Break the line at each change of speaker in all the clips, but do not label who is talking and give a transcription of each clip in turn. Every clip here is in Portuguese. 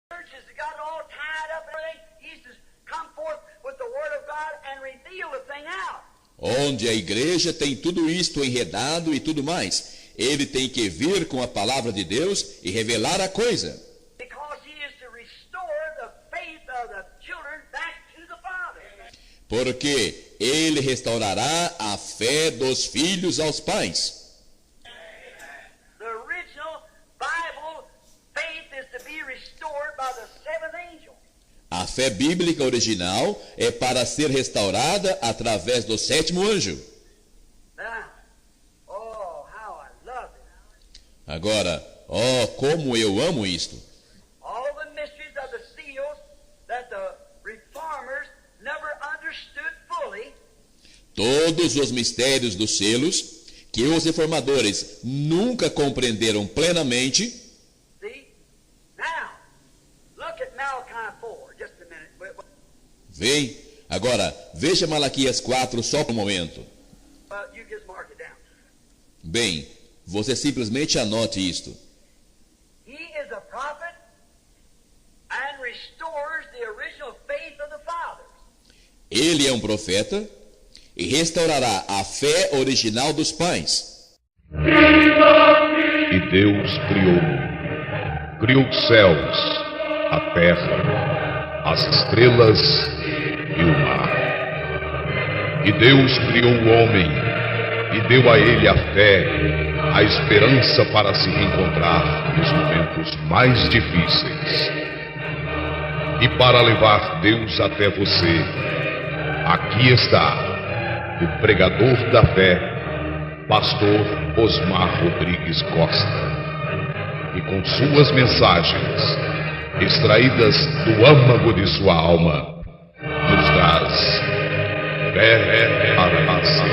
churches that got it all tied up and everything. He used to come forth with the Word of God and reveal the thing out.
Onde a igreja tem tudo isto enredado e tudo mais, ele tem que vir com a palavra de Deus e revelar a coisa.
Because he is to restore the faith of the children back to the Father.
Porque ele restaurará a fé dos filhos aos pais.
The original Bible faith is to be restored by the seventh angel.
A fé bíblica original é para ser restaurada através do sétimo anjo.
Now, oh, how I love it.
Agora, como eu amo isto.
All the mysteries of the seals that the reformers never understood fully.
Todos os mistérios dos selos que os reformadores nunca compreenderam plenamente.
See? Now, look at Malachi 4, just a minute.
Vem, agora, veja Malaquias 4 só por um momento.
You just mark it down.
Bem, você simplesmente anote isto.
He is a prophet and restores the original faith of the fathers.
Ele é um profeta e restaurará a fé original dos pais.
E Deus criou os céus, a terra, as estrelas e o mar. E Deus criou o homem e deu a ele a fé, a esperança para se reencontrar nos momentos mais difíceis. E para levar Deus até você, aqui está o pregador da fé, pastor Osmar Rodrigues Costa, e com suas mensagens, extraídas do âmago de sua alma, nos traz fé para a nação.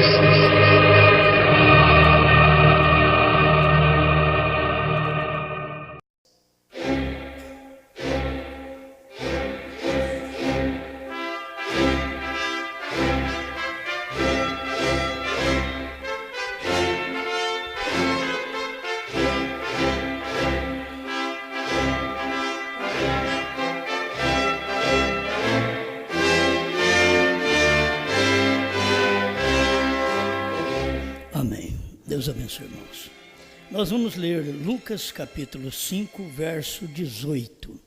Deus abençoe, irmãos. Nós vamos ler Lucas capítulo 5, verso 18.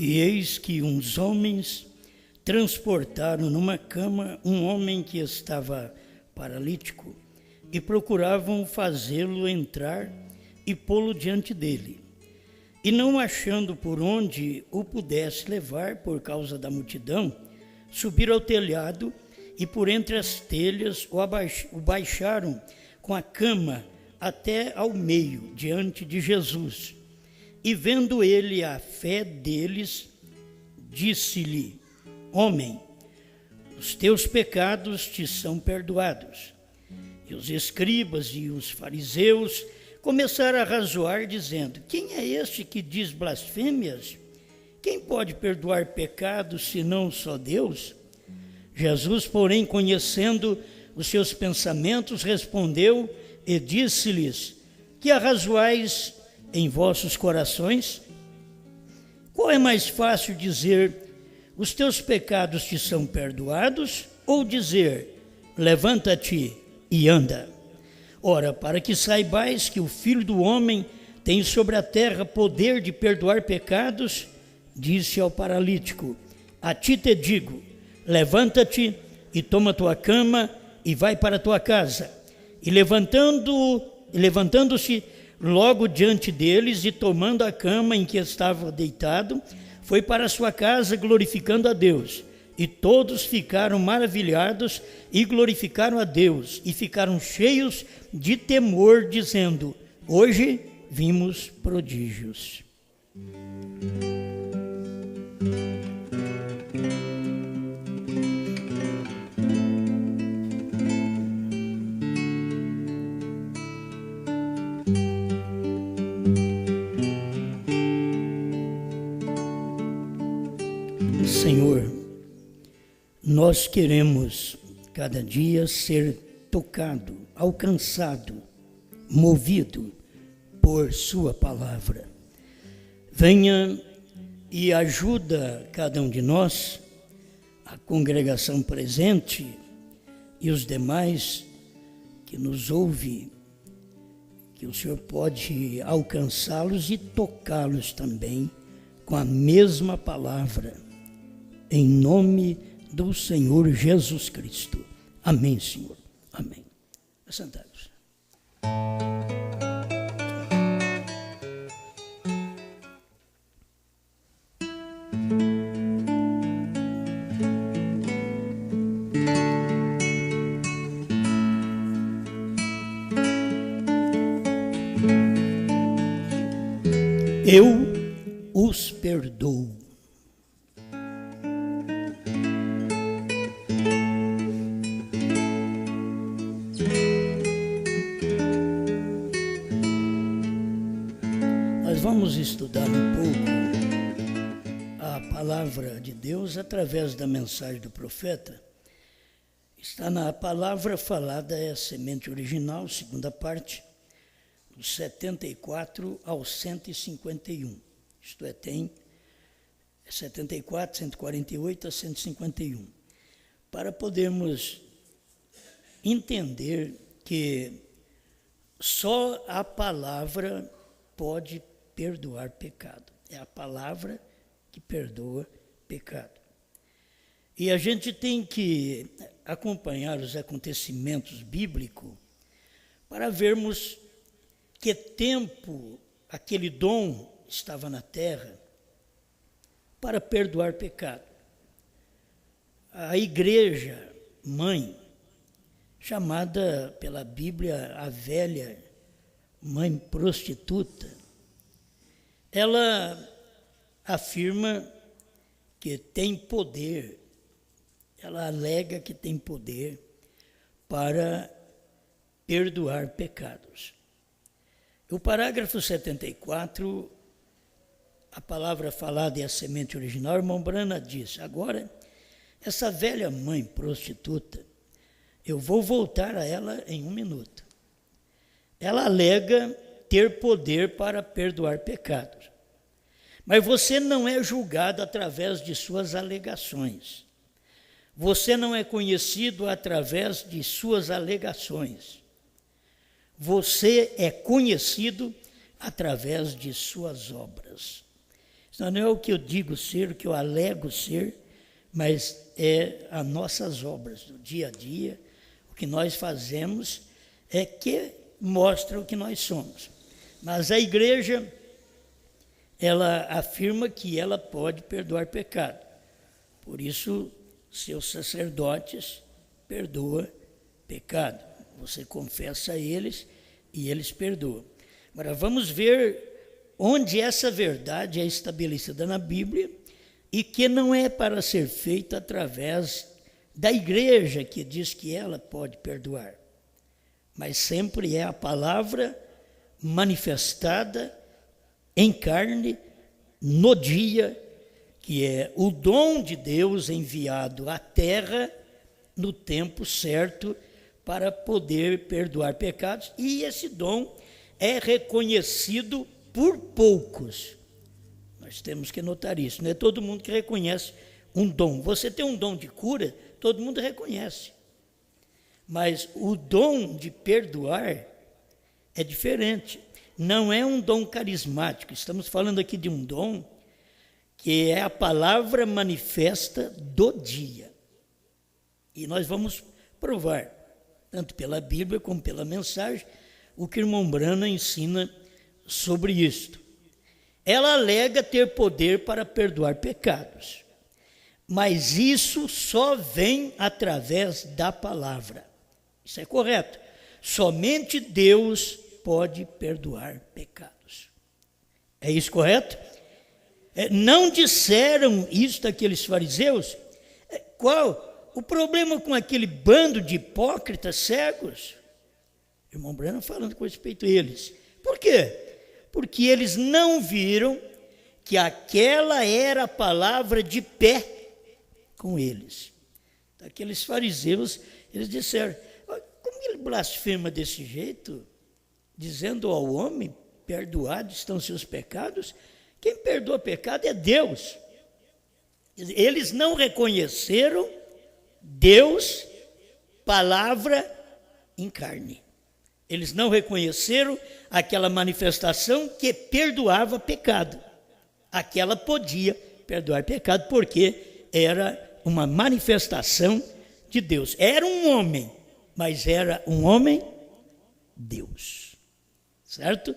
E eis que uns homens transportaram numa cama um homem que estava paralítico e procuravam fazê-lo entrar e pô-lo diante dele. E não achando por onde o pudesse levar por causa da multidão, subiram ao telhado e por entre as telhas o baixaram com a cama até ao meio, diante de Jesus. E vendo ele a fé deles, disse-lhe: Homem, os teus pecados te são perdoados. E os escribas e os fariseus começaram a razoar, dizendo: Quem é este que diz blasfêmias? Quem pode perdoar pecados, senão só Deus? Jesus, porém, conhecendo os seus pensamentos, respondeu e disse-lhes: Que arrazoais em vossos corações? Qual é mais fácil dizer: os teus pecados te são perdoados, ou dizer: levanta-te e anda? Ora, para que saibais que o Filho do Homem tem sobre a terra poder de perdoar pecados, disse ao paralítico: a ti te digo, levanta-te e toma tua cama e vai para tua casa. E levantando-se logo diante deles e tomando a cama em que estava deitado, foi para sua casa glorificando a Deus. E todos ficaram maravilhados e glorificaram a Deus e ficaram cheios de temor, dizendo: hoje vimos prodígios. nós queremos cada dia ser tocado, alcançado, movido por sua palavra. Venha e ajuda cada um de nós, a congregação presente e os demais que nos ouve, que o Senhor pode alcançá-los e tocá-los também com a mesma palavra, em nome do Senhor Jesus Cristo. Amém, Senhor. Amém. Assentados. Eu os perdoo. Nós vamos estudar um pouco a palavra de Deus através da mensagem do profeta. Está na palavra falada, é a semente original, segunda parte, do 74 ao 151. Isto é, tem 74, 148 a 151. Para podermos entender que só a palavra pode perdoar pecado. É a palavra que perdoa pecado. E a gente tem que acompanhar os acontecimentos bíblicos para vermos que tempo aquele dom estava na terra para perdoar pecado. A igreja mãe, chamada pela Bíblia a velha mãe prostituta, ela afirma que tem poder, ela alega que tem poder para perdoar pecados. O parágrafo 74, a palavra falada é a semente original, o irmão Brana diz: agora, essa velha mãe prostituta, eu vou voltar a ela em 1 minuto. Ela alega ter poder para perdoar pecados. Mas você não é julgado através de suas alegações. Você não é conhecido através de suas alegações. Você é conhecido através de suas obras. Isso não é o que eu digo ser, o que eu alego ser, mas é as nossas obras, do dia a dia, o que nós fazemos é que mostra o que nós somos. Mas a igreja, ela afirma que ela pode perdoar pecado. Por isso, seus sacerdotes perdoam pecado. Você confessa a eles e eles perdoam. Agora, vamos ver onde essa verdade é estabelecida na Bíblia e que não é para ser feita através da igreja que diz que ela pode perdoar, mas sempre é a palavra manifestada em carne no dia, que é o dom de Deus enviado à terra no tempo certo para poder perdoar pecados, e esse dom é reconhecido por poucos. Nós temos que notar isso, não é todo mundo que reconhece um dom. Você tem um dom de cura, todo mundo reconhece. Mas o dom de perdoar é diferente. Não é um dom carismático. Estamos falando aqui de um dom que é a palavra manifesta do dia. E nós vamos provar, tanto pela Bíblia como pela mensagem, o que o irmão Brana ensina sobre isto. Ela alega ter poder para perdoar pecados, mas isso só vem através da palavra. Isso é correto. Somente Deus pode perdoar pecados. É isso correto? Não disseram isso daqueles fariseus? Qual o problema com aquele bando de hipócritas cegos? O irmão Brana falando com respeito a eles. Por quê? Porque eles não viram que aquela era a palavra de pé com eles. Aqueles fariseus, eles disseram, como ele blasfema desse jeito, dizendo ao homem, perdoados estão seus pecados? Quem perdoa pecado é Deus. Eles não reconheceram Deus, palavra em carne. Eles não reconheceram aquela manifestação que perdoava pecado. Aquela podia perdoar pecado, porque era uma manifestação de Deus. Era um homem, mas era um homem Deus. Certo?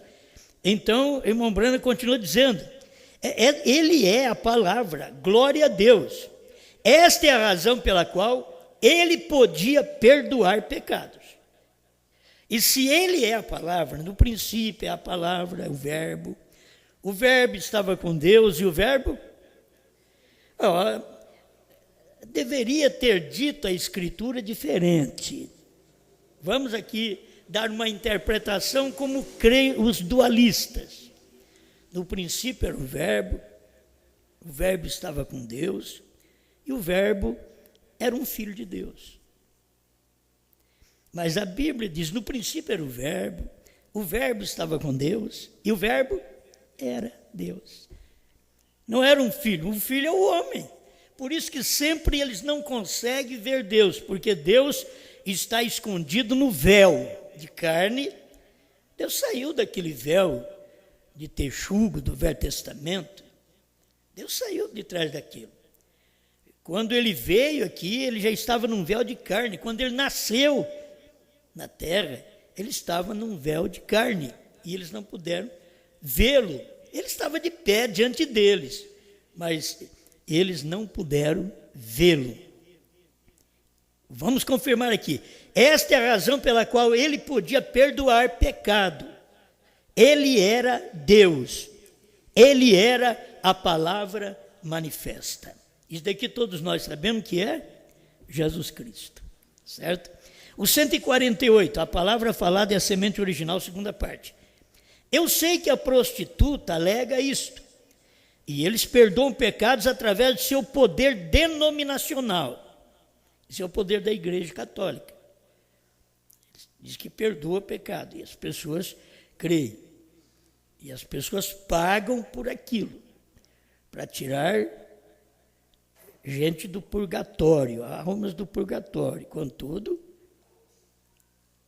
Então, o irmão Branham continua dizendo, ele é a palavra, glória a Deus. Esta é a razão pela qual ele podia perdoar pecados. E se ele é a palavra, no princípio é a palavra, o verbo estava com Deus e o verbo deveria ter dito a Escritura diferente. Vamos aqui dar uma interpretação como creem os dualistas. No princípio era o verbo estava com Deus, e o verbo era um filho de Deus. Mas a Bíblia diz, no princípio era o verbo estava com Deus, e o verbo era Deus. Não era um filho é o homem. Por isso que sempre eles não conseguem ver Deus, porque Deus está escondido no véu de carne. Deus saiu daquele véu de texugo do Velho Testamento. Deus saiu de trás daquilo. Quando ele veio aqui, ele já estava num véu de carne. Quando ele nasceu na terra, ele estava num véu de carne, e eles não puderam vê-lo. Ele estava de pé diante deles, mas eles não puderam vê-lo. Vamos confirmar aqui. Esta é a razão pela qual ele podia perdoar pecado. Ele era Deus. Ele era a palavra manifesta. Isso daqui todos nós sabemos que é Jesus Cristo. Certo? O 148, a palavra falada é a semente original, segunda parte. Eu sei que a prostituta alega isto, e eles perdoam pecados através do seu poder denominacional. Esse é o poder da Igreja Católica. Diz que perdoa pecado, e as pessoas creem. E as pessoas pagam por aquilo, para tirar gente do purgatório, almas do purgatório. Contudo,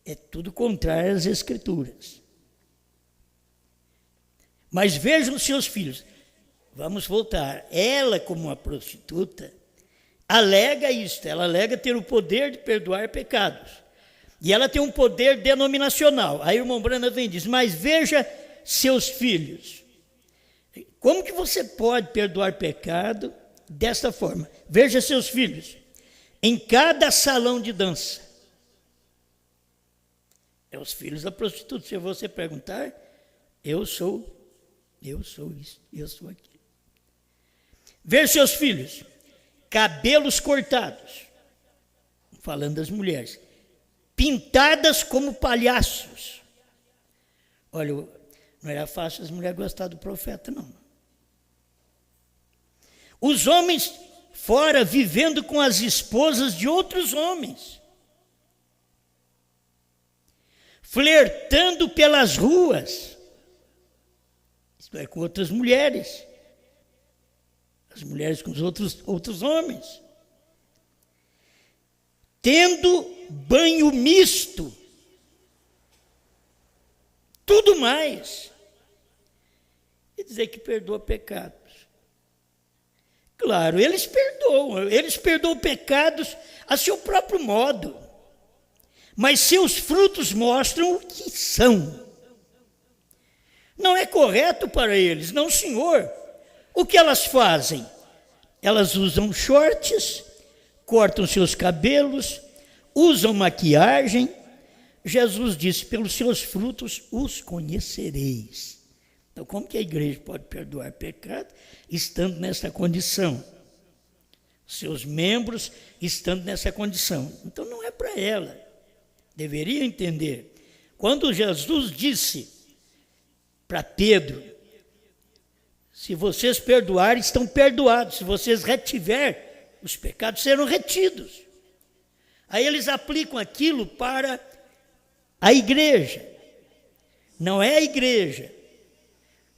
é tudo contrário às Escrituras. Mas vejam seus filhos. Vamos voltar. Ela, como uma prostituta, alega isto. Ela alega ter o poder de perdoar pecados. E ela tem um poder denominacional. Aí o irmão Branham vem e diz, mas veja seus filhos. Como que você pode perdoar pecado desta forma? Veja seus filhos. Em cada salão de dança. É os filhos da prostituta. Se você perguntar, eu sou isso, eu sou aquilo. Veja seus filhos, cabelos cortados, falando das mulheres, pintadas como palhaços. Olha, não era fácil as mulheres gostar do profeta, não. Os homens fora vivendo com as esposas de outros homens, flertando pelas ruas, isto é, com outras mulheres, as mulheres com os outros homens, tendo banho misto, tudo mais, e dizer que perdoa pecados. Claro, eles perdoam pecados a seu próprio modo, mas seus frutos mostram o que são. Não é correto para eles, não, senhor. O que elas fazem? Elas usam shorts, cortam seus cabelos, usam maquiagem. Jesus disse, pelos seus frutos os conhecereis. Então, como que a igreja pode perdoar pecado estando nessa condição? Seus membros estando nessa condição. Então, não é para ela. Deveria entender. Quando Jesus disse para Pedro, se vocês perdoarem, estão perdoados. Se vocês retiverem, os pecados serão retidos. Aí eles aplicam aquilo para a igreja. Não é a igreja.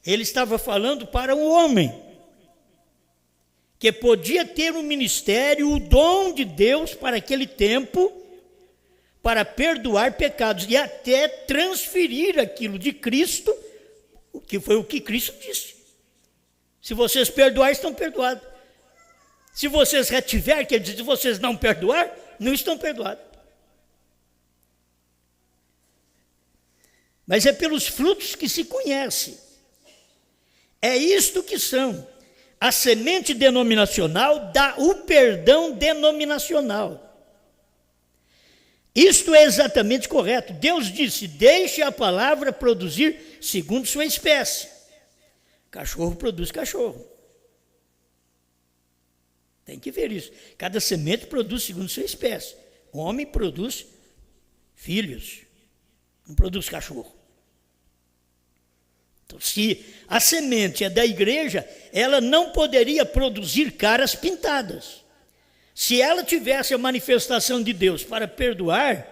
Ele estava falando para um homem que podia ter um ministério, o dom de Deus para aquele tempo, para perdoar pecados e até transferir aquilo de Cristo, que foi o que Cristo disse. Se vocês perdoarem, estão perdoados. Se vocês retiverem, quer dizer, se vocês não perdoar, não estão perdoados. Mas é pelos frutos que se conhece. É isto que são. A semente denominacional dá o perdão denominacional. Isto é exatamente correto. Deus disse, deixe a palavra produzir segundo sua espécie. Cachorro produz cachorro. Tem que ver isso. Cada semente produz segundo sua espécie. O homem produz filhos, não produz cachorro. Então, se a semente é da igreja, ela não poderia produzir caras pintadas. Se ela tivesse a manifestação de Deus para perdoar,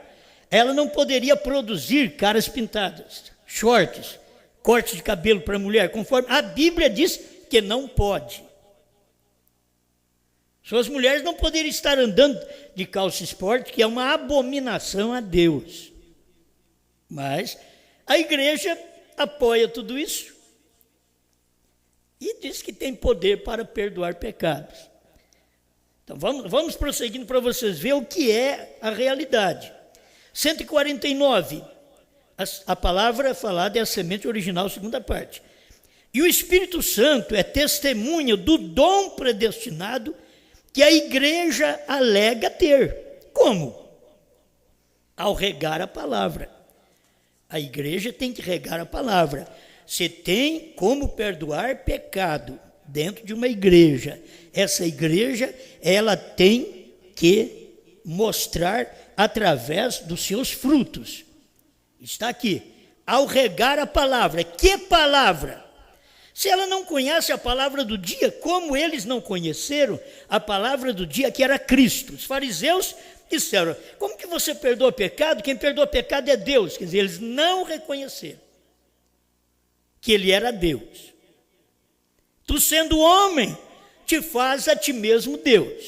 ela não poderia produzir caras pintadas, shorts, corte de cabelo para mulher, conforme a Bíblia diz que não pode. Suas mulheres não poderiam estar andando de calça esporte, que é uma abominação a Deus. Mas a igreja apoia tudo isso e diz que tem poder para perdoar pecados. Então vamos prosseguindo para vocês verem o que é a realidade. 149, a palavra falada é a semente original, segunda parte. E o Espírito Santo é testemunha do dom predestinado que a igreja alega ter. Como? Ao regar a palavra. A igreja tem que regar a palavra. Você tem como perdoar pecado dentro de uma igreja. Essa igreja, ela tem que mostrar através dos seus frutos. Está aqui. Ao regar a palavra. Que palavra? Se ela não conhece a palavra do dia, como eles não conheceram a palavra do dia que era Cristo? Os fariseus disseram, como que você perdoa pecado? Quem perdoa pecado é Deus. Quer dizer, eles não reconheceram que ele era Deus. Tu sendo homem, te faz a ti mesmo Deus.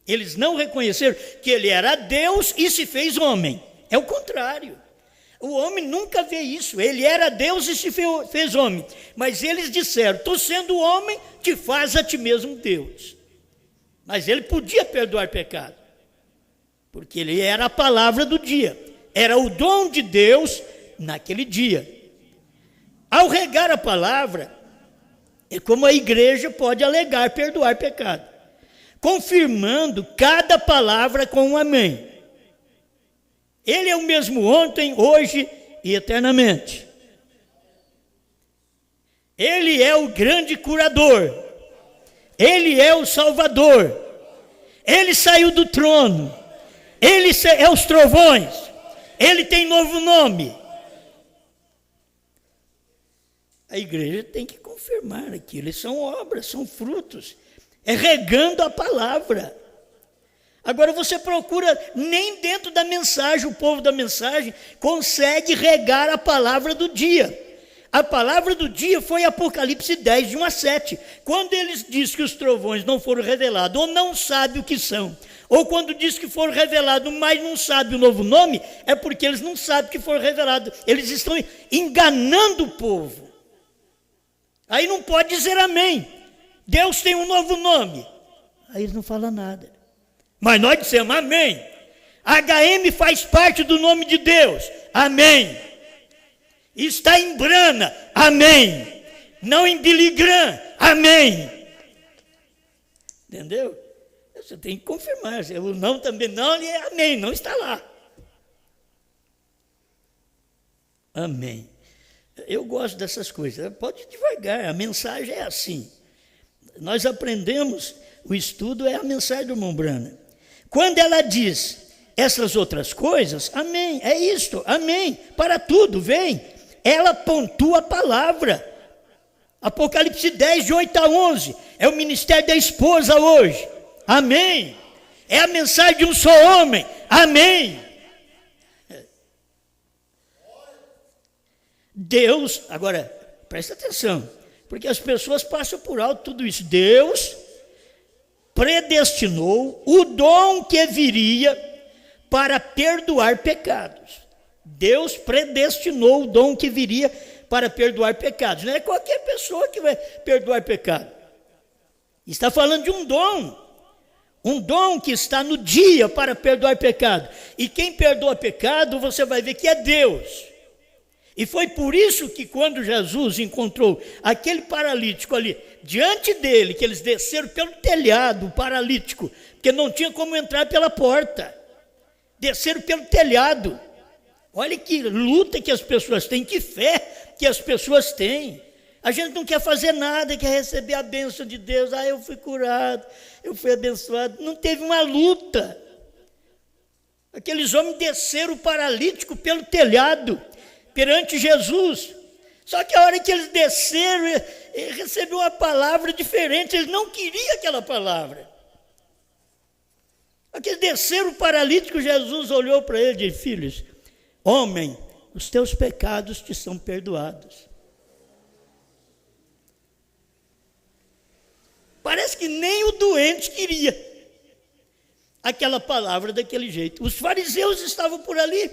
Eles não reconheceram que ele era Deus e se fez homem. É o contrário. O homem nunca vê isso. Ele era Deus e se fez homem. Mas eles disseram, tu sendo homem, te faz a ti mesmo Deus. Mas ele podia perdoar pecado. Porque ele era a palavra do dia. Era o dom de Deus naquele dia. Ao regar a palavra, é como a igreja pode alegar perdoar pecado. Confirmando cada palavra com um amém. Ele é o mesmo ontem, hoje e eternamente. Ele é o grande curador. Ele é o Salvador. Ele saiu do trono. Ele é os trovões. Ele tem novo nome. A igreja tem que confirmar aquilo. São obras, são frutos. É regando a palavra. Agora você procura, nem dentro da mensagem, o povo da mensagem consegue regar a palavra do dia. A palavra do dia foi Apocalipse 10, de 1 a 7. Quando eles dizem que os trovões não foram revelados, ou não sabem o que são, ou quando diz que foram revelados, mas não sabem o novo nome, é porque eles não sabem que foram revelados. Eles estão enganando o povo. Aí não pode dizer amém. Deus tem um novo nome. Aí eles não falam nada. Mas nós dissemos amém. HM faz parte do nome de Deus. Amém. Está em Brana. Amém. Não em Billy Graham. Amém. Entendeu? Você tem que confirmar. O não também não, e é amém. Não está lá. Amém. Eu gosto dessas coisas. Pode ir devagar. A mensagem é assim. Nós aprendemos, o estudo é a mensagem do irmão Brana. Quando ela diz essas outras coisas, amém, é isto, amém, para tudo, vem. Ela pontua a palavra. Apocalipse 10, de 8 a 11, é o ministério da esposa hoje. Amém. É a mensagem de um só homem. Amém. Deus, agora, presta atenção, porque as pessoas passam por alto tudo isso. Deus predestinou o dom que viria para perdoar pecados. Deus predestinou o dom que viria para perdoar pecados. Não é qualquer pessoa que vai perdoar pecado. Está falando de um dom que está no dia para perdoar pecado. E quem perdoa pecado, você vai ver que é Deus. E foi por isso que quando Jesus encontrou aquele paralítico ali, diante dele, que eles desceram pelo telhado, o paralítico, porque não tinha como entrar pela porta, desceram pelo telhado. Olha que luta que as pessoas têm, que fé que as pessoas têm. A gente não quer fazer nada, quer receber a bênção de Deus. Eu fui curado, eu fui abençoado. Não teve uma luta. Aqueles homens desceram o paralítico pelo telhado, perante Jesus. Só que a hora que eles desceram, ele recebeu uma palavra diferente. Eles não queriam aquela palavra. Aqueles desceram o paralítico, Jesus olhou para ele e disse: filhos, homem, os teus pecados te são perdoados. Parece que nem o doente queria aquela palavra daquele jeito. Os fariseus estavam por ali,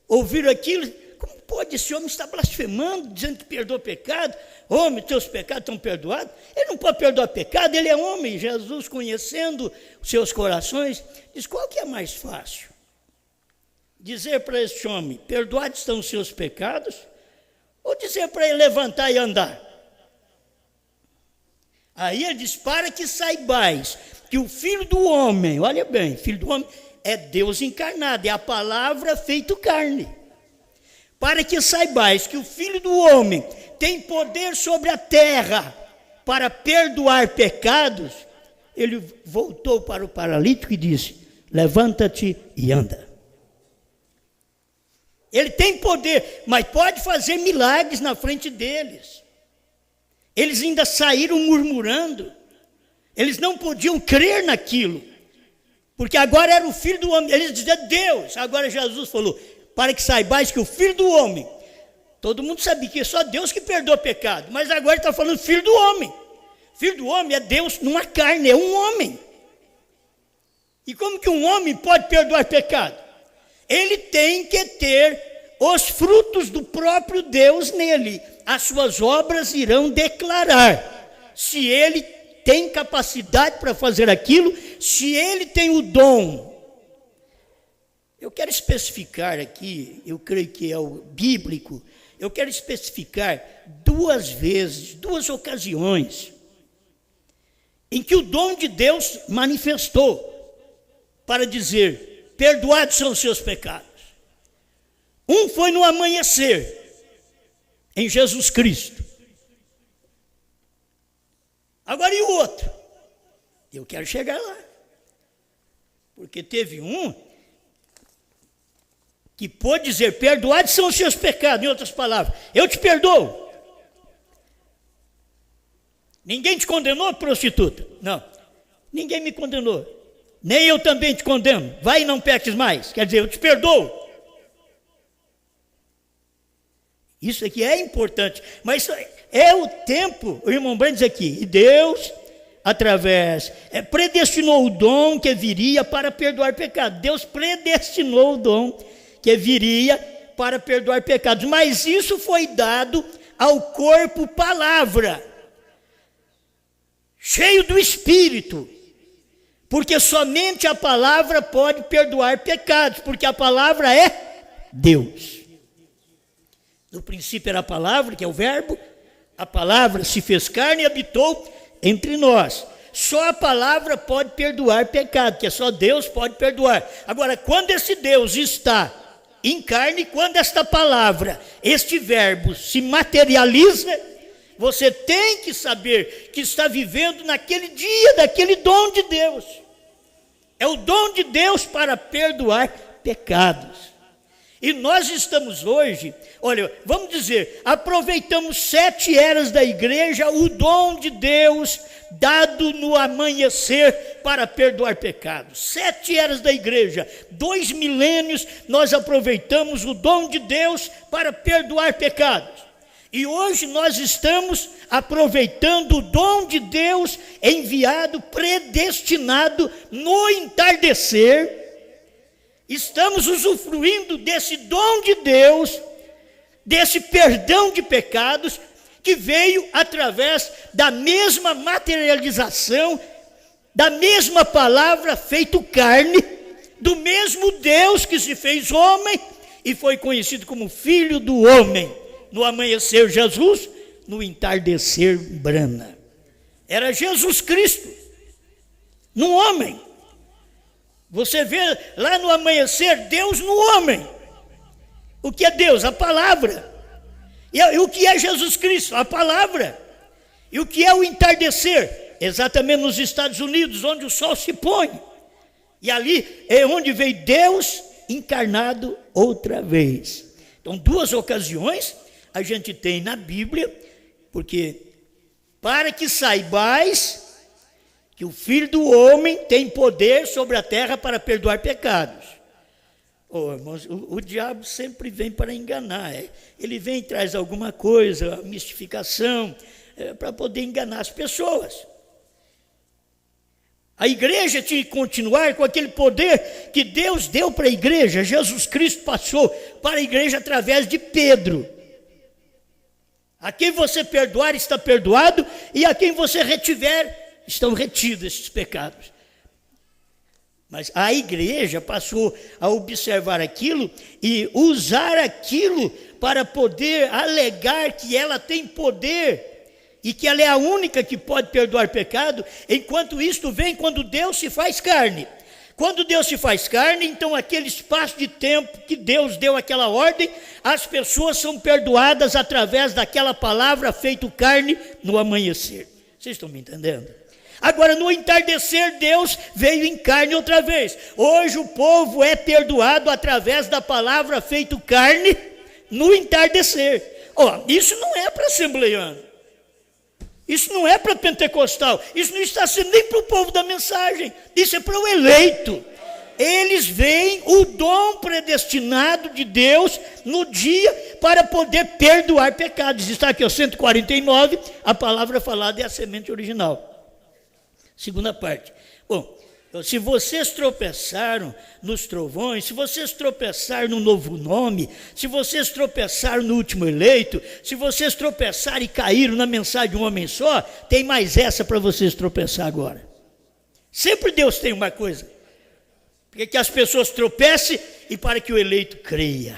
ouviram aquilo. Como pode esse homem estar blasfemando, dizendo que perdoa pecado? Homem, teus pecados estão perdoados? Ele não pode perdoar pecado, ele é homem. Jesus, conhecendo os seus corações, diz: qual que é mais fácil? Dizer para este homem: perdoados estão os seus pecados? Ou dizer para ele levantar e andar? Aí ele diz: para que saibais que o Filho do Homem, olha bem, Filho do Homem é Deus encarnado, é a palavra feito carne. Para que saibais que o Filho do Homem tem poder sobre a terra para perdoar pecados, ele voltou para o paralítico e disse: levanta-te e anda. Ele tem poder, mas pode fazer milagres na frente deles. Eles ainda saíram murmurando. Eles não podiam crer naquilo, porque agora era o Filho do Homem. Eles diziam Deus. Agora Jesus falou: para que saibais que o Filho do Homem, todo mundo sabia que é só Deus que perdoa pecado, mas agora ele está falando Filho do Homem. Filho do Homem é Deus numa carne, é um homem. E como que um homem pode perdoar pecado? Ele tem que ter os frutos do próprio Deus nele. As suas obras irão declarar se ele tem capacidade para fazer aquilo, se ele tem o dom. Eu quero especificar aqui, eu creio que é o bíblico, eu quero especificar duas ocasiões em que o dom de Deus manifestou para dizer: perdoados são os seus pecados. Um foi no amanhecer, em Jesus Cristo. Agora e o outro? Eu quero chegar lá. Porque teve um que pôde dizer: perdoados são os seus pecados. Em outras palavras, eu te perdoo. Ninguém te condenou, prostituta? Não, ninguém me condenou. Nem eu também te condeno. Vai e não peques mais. Quer dizer, eu te perdoo. Isso aqui é importante, mas é o tempo, o irmão Brandt diz aqui, e Deus, predestinou o dom que viria para perdoar pecados. Deus predestinou o dom que viria para perdoar pecados, mas isso foi dado ao corpo palavra, cheio do Espírito, porque somente a palavra pode perdoar pecados, porque a palavra é Deus. No princípio era a palavra, que é o verbo, a palavra se fez carne e habitou entre nós. Só a palavra pode perdoar pecado, que é só Deus pode perdoar. Agora, quando esse Deus está em carne, quando esta palavra, este verbo se materializa, você tem que saber que está vivendo naquele dia, daquele dom de Deus. É o dom de Deus para perdoar pecados. E nós estamos hoje, olha, vamos dizer, aproveitamos 7 eras da igreja, o dom de Deus dado no amanhecer para perdoar pecados. 7 eras da igreja, 2 milênios, nós aproveitamos o dom de Deus para perdoar pecados. E hoje nós estamos aproveitando o dom de Deus enviado, predestinado no entardecer. Estamos usufruindo desse dom de Deus, desse perdão de pecados, que veio através da mesma materialização, da mesma palavra feito carne, do mesmo Deus que se fez homem e foi conhecido como Filho do Homem. No amanhecer Jesus, no entardecer brana. Era Jesus Cristo, no homem. Você vê lá no amanhecer Deus no homem. O que é Deus? A palavra. E o que é Jesus Cristo? A palavra. E o que é o entardecer? Exatamente nos Estados Unidos, onde o sol se põe. E ali é onde veio Deus encarnado outra vez. Então, 2 ocasiões a gente tem na Bíblia, porque para que saibais que o Filho do Homem tem poder sobre a terra para perdoar pecados. Irmãos, o diabo sempre vem para enganar. Ele vem e traz alguma coisa, mistificação, para poder enganar as pessoas. A igreja tinha que continuar com aquele poder que Deus deu para a igreja. Jesus Cristo passou para a igreja através de Pedro. A quem você perdoar está perdoado, e a quem você retiver estão retidos esses pecados. Mas a igreja passou a observar aquilo e usar aquilo para poder alegar que ela tem poder e que ela é a única que pode perdoar pecado, enquanto isto vem quando Deus se faz carne. Quando Deus se faz carne, então aquele espaço de tempo que Deus deu aquela ordem, as pessoas são perdoadas através daquela palavra feito carne no amanhecer. Vocês estão me entendendo? Agora, no entardecer, Deus veio em carne outra vez. Hoje o povo é perdoado através da palavra feito carne no entardecer. Isso não é para assembleiano. Isso não é para pentecostal. Isso não está sendo nem para o povo da mensagem. Isso é para o eleito. Eles veem o dom predestinado de Deus no dia para poder perdoar pecados. Está aqui, 149, a palavra falada é a semente original. Segunda parte. Bom, se vocês tropeçaram nos trovões, se vocês tropeçaram no novo nome, se vocês tropeçaram no último eleito, se vocês tropeçaram e caíram na mensagem de um homem só, tem mais essa para vocês tropeçar agora. Sempre Deus tem uma coisa, para que as pessoas tropecem e para que o eleito creia.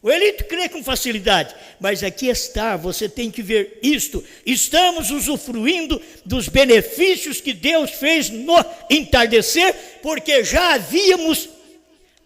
O eleito crê com facilidade, mas aqui está, você tem que ver isto. Estamos usufruindo dos benefícios que Deus fez no entardecer, porque já havíamos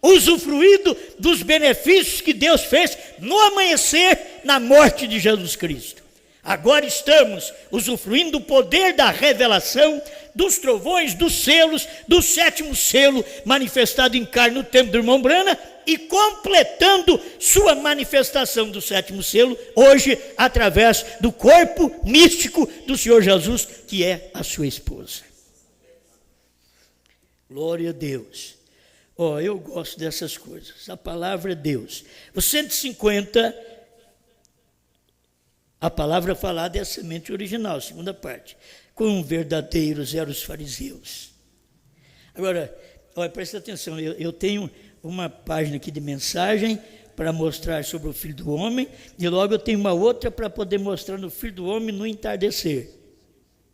usufruído dos benefícios que Deus fez no amanhecer, na morte de Jesus Cristo. Agora estamos usufruindo do poder da revelação, dos trovões, dos selos, do 7º selo manifestado em carne no tempo do irmão Brana, e completando sua manifestação do 7º selo, hoje, através do corpo místico do Senhor Jesus, que é a sua esposa. Glória a Deus. Eu gosto dessas coisas. A palavra é Deus. O 150, a palavra falada é a semente original, segunda parte. Quão verdadeiros eram os fariseus. Agora, presta atenção, eu tenho uma página aqui de mensagem para mostrar sobre o Filho do Homem, e logo eu tenho uma outra para poder mostrar no Filho do Homem no entardecer.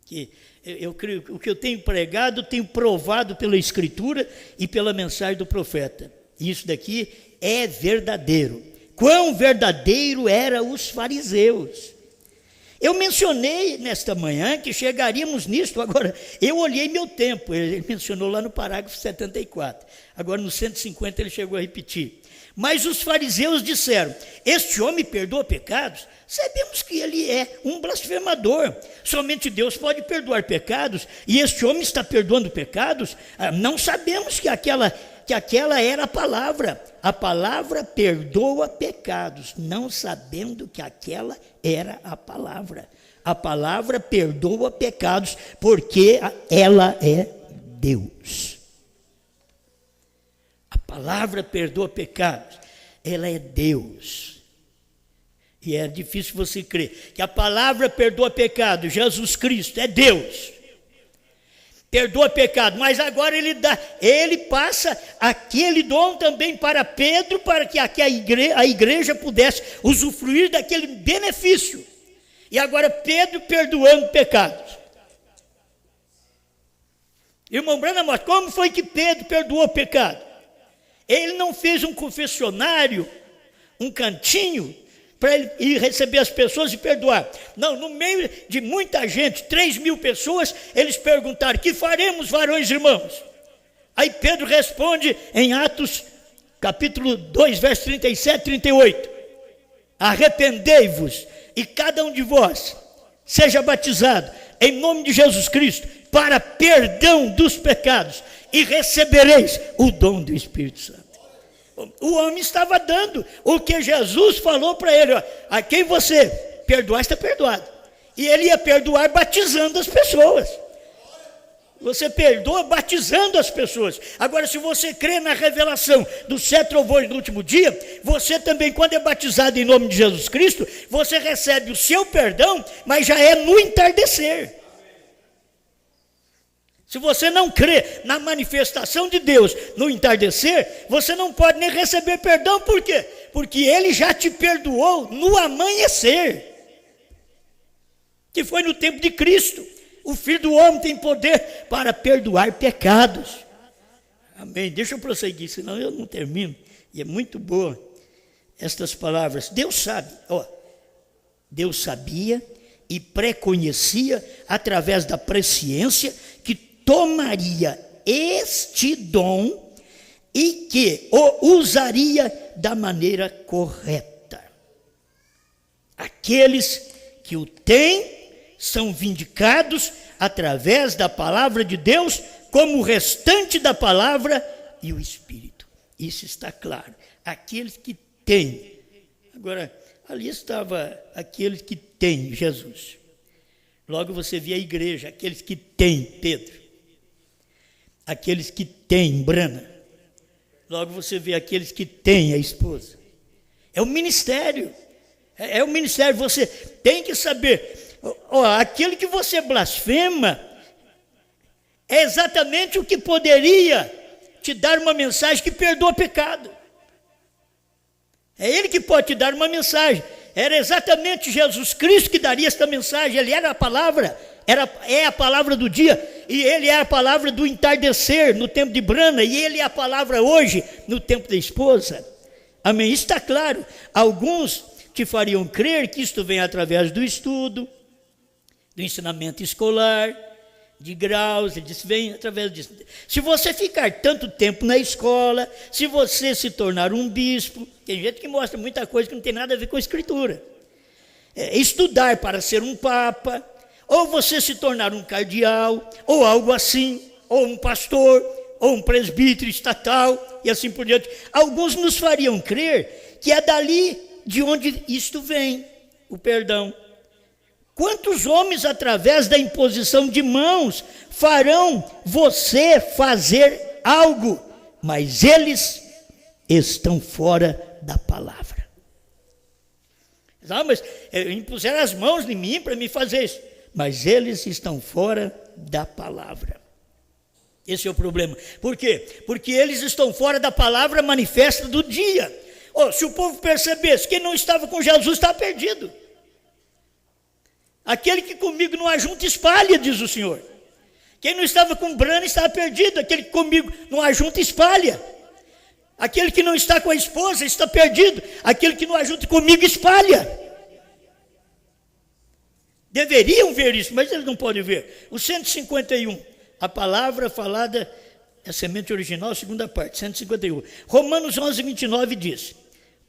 Que eu creio que o que eu tenho pregado, tenho provado pela Escritura e pela mensagem do profeta. Isso daqui é verdadeiro. Quão verdadeiro eram os fariseus. Eu mencionei nesta manhã que chegaríamos nisto. Agora, eu olhei meu tempo, ele mencionou lá no parágrafo 74, agora no 150 ele chegou a repetir. Mas os fariseus disseram: este homem perdoa pecados? Sabemos que ele é um blasfemador, somente Deus pode perdoar pecados, e este homem está perdoando pecados? Não sabemos que aquela que aquela era a palavra. A palavra perdoa pecados, não sabendo que aquela era a palavra. A palavra perdoa pecados, porque ela é Deus. A palavra perdoa pecados, ela é Deus. E é difícil você crer que a palavra perdoa pecados, Jesus Cristo é Deus. Perdoa pecado, mas agora ele passa aquele dom também para Pedro, para que a igreja pudesse usufruir daquele benefício. E agora Pedro perdoando pecados. Irmão Branham, como foi que Pedro perdoou o pecado? Ele não fez um confessionário, um cantinho, para ele ir receber as pessoas e perdoar. Não, no meio de muita gente, 3.000 pessoas, eles perguntaram: que faremos, varões e irmãos? Aí Pedro responde em Atos, capítulo 2, verso 37 e 38. Arrependei-vos e cada um de vós seja batizado em nome de Jesus Cristo para perdão dos pecados e recebereis o dom do Espírito Santo. O homem estava dando o que Jesus falou para ele: ó, a quem você perdoar está perdoado. E ele ia perdoar batizando as pessoas. Você perdoa batizando as pessoas. Agora, se você crê na revelação dos 7 trovões no último dia, você também, quando é batizado em nome de Jesus Cristo, você recebe o seu perdão, mas já é no entardecer. Se você não crê na manifestação de Deus no entardecer, você não pode nem receber perdão. Por quê? Porque Ele já te perdoou no amanhecer, que foi no tempo de Cristo. O Filho do Homem tem poder para perdoar pecados. Amém. Deixa eu prosseguir, senão eu não termino. E é muito boa estas palavras. Deus sabe, Deus sabia e preconhecia, através da presciência, que tomaria este dom e que o usaria da maneira correta. Aqueles que o têm são vindicados através da palavra de Deus, como o restante da palavra e o Espírito. Isso está claro. Aqueles que têm. Agora, ali estava aqueles que têm Jesus. Logo você vê a igreja, aqueles que têm Pedro. Aqueles que têm Brana. Logo você vê aqueles que têm a esposa. É o ministério. É o ministério. Você tem que saber. Aquele que você blasfema é exatamente o que poderia te dar uma mensagem que perdoa pecado. É Ele que pode te dar uma mensagem. Era exatamente Jesus Cristo que daria esta mensagem. Ele era a palavra, é a palavra do dia, e Ele é a palavra do entardecer no tempo de Brana, e Ele é a palavra hoje no tempo da esposa. Amém? Isso está claro. Alguns te fariam crer que isto vem através do estudo, do ensinamento escolar, de graus. Ele disse: vem através disso. Se você ficar tanto tempo na escola, se você se tornar um bispo, tem gente que mostra muita coisa que não tem nada a ver com a escritura. Estudar para ser um papa, ou você se tornar um cardeal, ou algo assim, ou um pastor, ou um presbítero estatal, e assim por diante. Alguns nos fariam crer que é dali de onde isto vem, o perdão. Quantos homens, através da imposição de mãos, farão você fazer algo, mas eles estão fora da palavra? Mas impuseram as mãos em mim para me fazer isso, mas eles estão fora da palavra. Esse é o problema. Por quê? Porque eles estão fora da palavra manifesta do dia. Se o povo percebesse que não estava com Jesus, estava perdido. Aquele que comigo não ajunta, espalha, diz o Senhor. Quem não estava com Brana estava perdido. Aquele que comigo não ajunta, espalha. Aquele que não está com a esposa está perdido. Aquele que não ajunta comigo, espalha. Deveriam ver isso, mas eles não podem ver. O 151, a palavra falada, é a semente original, segunda parte, 151. Romanos 11, 29 diz: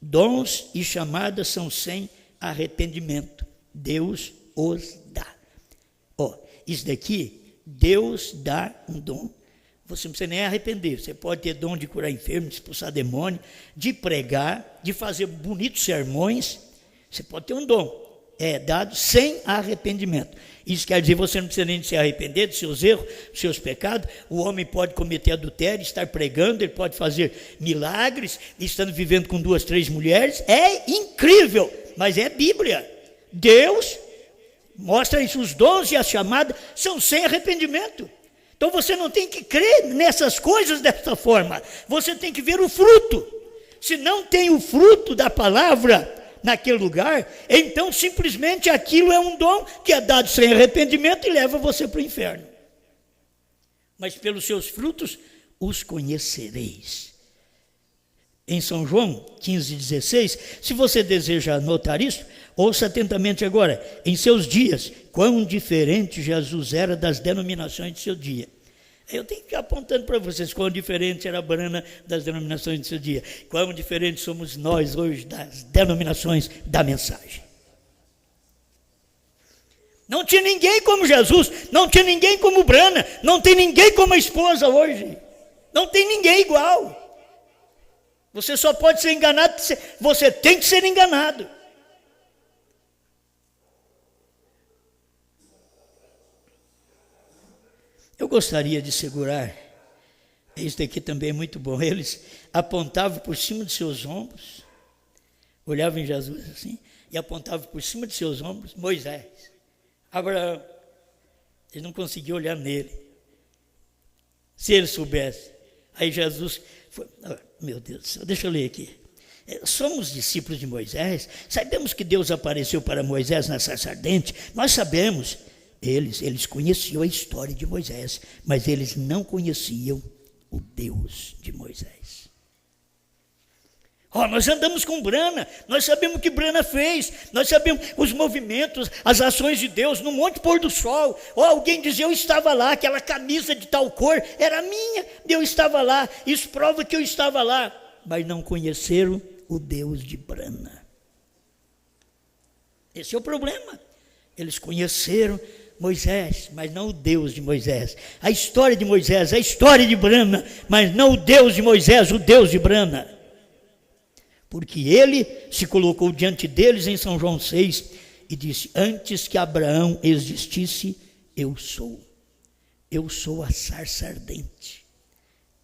dons e chamadas são sem arrependimento. Deus os dá. Isso daqui, Deus dá um dom. você não precisa nem arrepender. Você pode ter dom de curar enfermos, de expulsar demônio, de pregar, de fazer bonitos sermões. Você pode ter um dom. É dado sem arrependimento. Isso quer dizer que você não precisa nem se arrepender dos seus erros, dos seus pecados. O homem pode cometer adultério, estar pregando, ele pode fazer milagres, estando vivendo com 2, 3 mulheres. É incrível, mas é Bíblia. Deus mostra isso, os dons e a chamada são sem arrependimento. Então você não tem que crer nessas coisas dessa forma, você tem que ver o fruto. Se não tem o fruto da palavra naquele lugar, então simplesmente aquilo é um dom que é dado sem arrependimento e leva você para o inferno. Mas pelos seus frutos os conhecereis. Em São João 15,16, se você deseja anotar isso, ouça atentamente agora. Em seus dias, quão diferente Jesus era das denominações de seu dia. Eu tenho que ir apontando para vocês quão diferente era a Brana das denominações de seu dia. Quão diferente somos nós hoje das denominações da mensagem. Não tinha ninguém como Jesus, não tinha ninguém como Brana, não tem ninguém como a esposa hoje. Não tem ninguém igual. Você só pode ser enganado, você tem que ser enganado. Eu gostaria de segurar, isso daqui também é muito bom, eles apontavam por cima de seus ombros, olhavam em Jesus assim, e apontavam por cima de seus ombros Moisés, Abraão. Eles não conseguiam olhar nele, se eles soubessem. Aí Jesus, meu Deus do céu, deixa eu ler aqui. Somos discípulos de Moisés, sabemos que Deus apareceu para Moisés na sarça ardente, nós sabemos. Eles conheciam a história de Moisés, mas eles não conheciam o Deus de Moisés. Nós andamos com Brana, nós sabemos o que Brana fez, nós sabemos os movimentos, as ações de Deus no Monte Pôr do Sol. Alguém dizia, eu estava lá, aquela camisa de tal cor era minha, eu estava lá, isso prova que eu estava lá, mas não conheceram o Deus de Brana. Esse é o problema. Eles conheceram Moisés, mas não o Deus de Moisés. A história de Moisés, a história de Brana, mas não o Deus de Moisés, o Deus de Brana. Porque ele se colocou diante deles em São João 6 e disse, antes que Abraão existisse, eu sou. Eu sou a sarça ardente.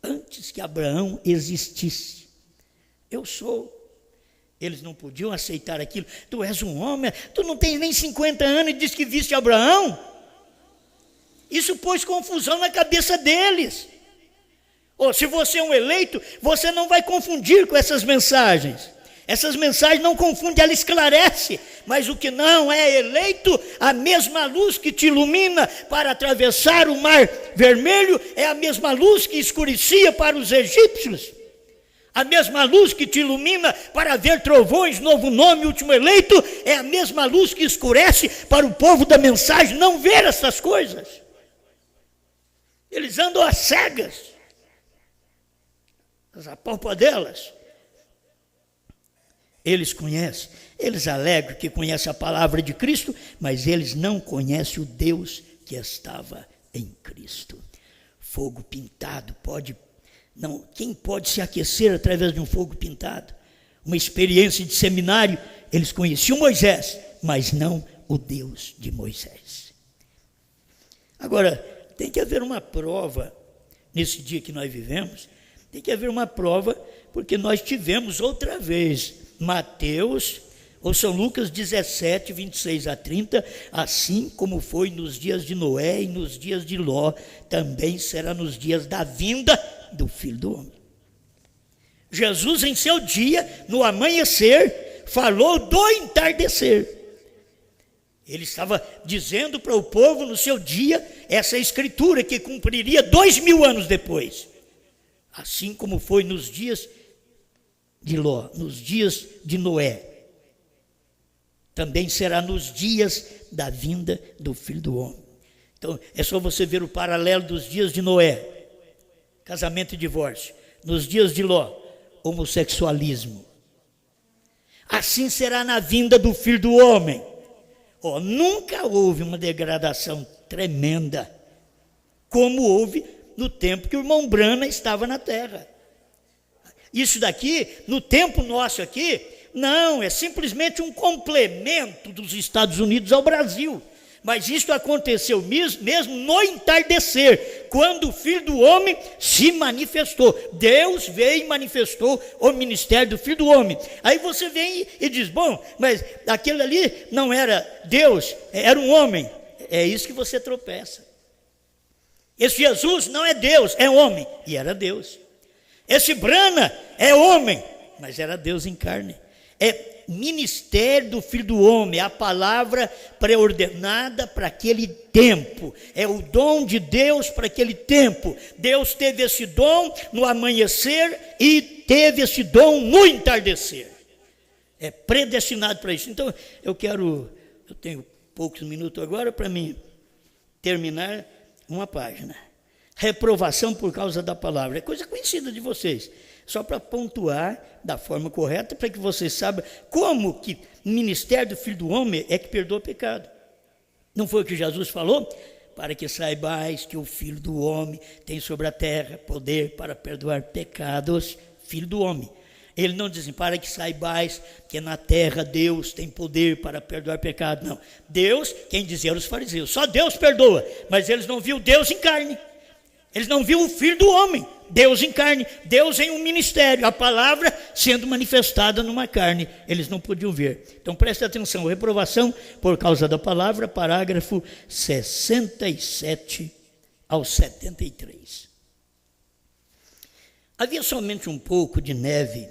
Antes que Abraão existisse, eu sou. Eles não podiam aceitar aquilo. Tu és um homem, tu não tens nem 50 anos e diz que viste Abraão. Isso pôs confusão na cabeça deles. Se você é um eleito, você não vai confundir com essas mensagens. Essas mensagens não confundem, ela esclarece. Mas o que não é eleito, a mesma luz que te ilumina para atravessar o mar vermelho, é a mesma luz que escurecia para os egípcios. A mesma luz que te ilumina para ver trovões, novo nome, último eleito, é a mesma luz que escurece para o povo da mensagem não ver essas coisas. Eles andam às cegas, as apalpadelas. Eles conhecem, eles alegam que conhecem a palavra de Cristo, mas eles não conhecem o Deus que estava em Cristo. Fogo pintado pode... Não, quem pode se aquecer através de um fogo pintado? Uma experiência de seminário, eles conheciam Moisés, mas não o Deus de Moisés. Agora, tem que haver uma prova, nesse dia que nós vivemos, tem que haver uma prova, porque nós tivemos outra vez, Mateus, ou São Lucas 17, 26 a 30, assim como foi nos dias de Noé e nos dias de Ló, também será nos dias da vinda do Filho do Homem. Jesus em seu dia, no amanhecer, falou do entardecer. Ele estava dizendo para o povo no seu dia, essa escritura que cumpriria 2000 anos depois. Assim como foi nos dias de Ló, nos dias de Noé, também será nos dias da vinda do Filho do Homem. Então, é só você ver o paralelo dos dias de Noé, casamento e divórcio. Nos dias de Ló, homossexualismo. Assim será na vinda do Filho do Homem. Nunca houve uma degradação tremenda, como houve no tempo que o irmão Branham estava na terra. Isso daqui, no tempo nosso aqui, não, é simplesmente um complemento dos Estados Unidos ao Brasil. Mas isso aconteceu mesmo no entardecer, quando o Filho do Homem se manifestou. Deus veio e manifestou o ministério do Filho do Homem. Aí você vem e diz, bom, mas aquele ali não era Deus, era um homem. É isso que você tropeça. Esse Jesus não é Deus, é homem, e era Deus. Esse Branham é homem, mas era Deus em carne. É ministério do Filho do Homem, a palavra pré-ordenada para aquele tempo, é o dom de Deus para aquele tempo. Deus teve esse dom no amanhecer e teve esse dom no entardecer. É predestinado para isso. Então, eu tenho poucos minutos agora para mim terminar uma página. Reprovação por causa da palavra, é coisa conhecida de vocês. Só para pontuar da forma correta, para que vocês saibam como que o ministério do Filho do Homem é que perdoa o pecado. Não foi o que Jesus falou? Para que saibais que o Filho do Homem tem sobre a terra poder para perdoar pecados, Filho do Homem. Ele não diz assim, para que saibais que na terra Deus tem poder para perdoar pecado. Não, Deus, quem dizia eram os fariseus, só Deus perdoa, mas eles não viram Deus em carne. Eles não viram o Filho do Homem, Deus em carne, Deus em um ministério, a palavra sendo manifestada numa carne, eles não podiam ver. Então preste atenção, reprovação por causa da palavra, parágrafo 67 ao 73. Havia somente um pouco de neve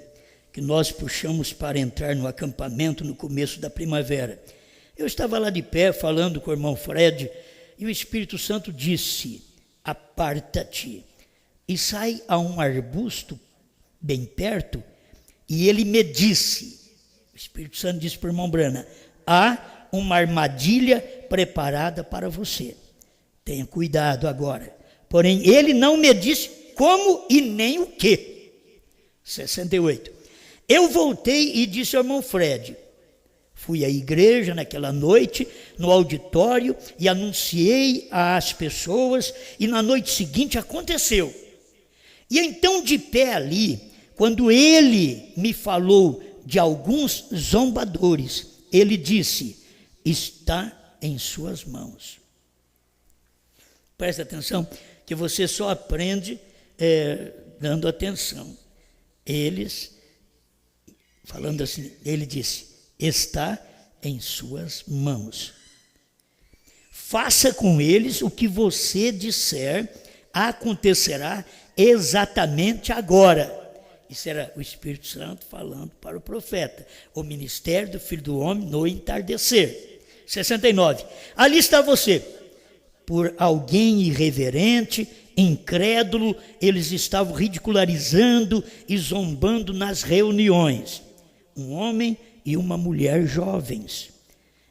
que nós puxamos para entrar no acampamento no começo da primavera. Eu estava lá de pé falando com o irmão Fred e o Espírito Santo disse, aparta-te e sai a um arbusto bem perto, e ele me disse, o Espírito Santo disse para o irmão Branham, há uma armadilha preparada para você, tenha cuidado agora. Porém, ele não me disse como e nem o que. 68. Eu voltei e disse ao irmão Fred, fui à igreja naquela noite, no auditório, e anunciei às pessoas, e na noite seguinte aconteceu. E então, de pé ali, quando ele me falou de alguns zombadores, ele disse, está em suas mãos. Presta atenção, que você só aprende dando atenção. Eles, falando assim, ele disse, está em suas mãos. Faça com eles o que você disser, acontecerá exatamente agora. Isso era o Espírito Santo falando para o profeta. O ministério do Filho do Homem no entardecer. 69. Ali está você. Por alguém irreverente, incrédulo, eles estavam ridicularizando e zombando nas reuniões. Um homem e uma mulher jovens.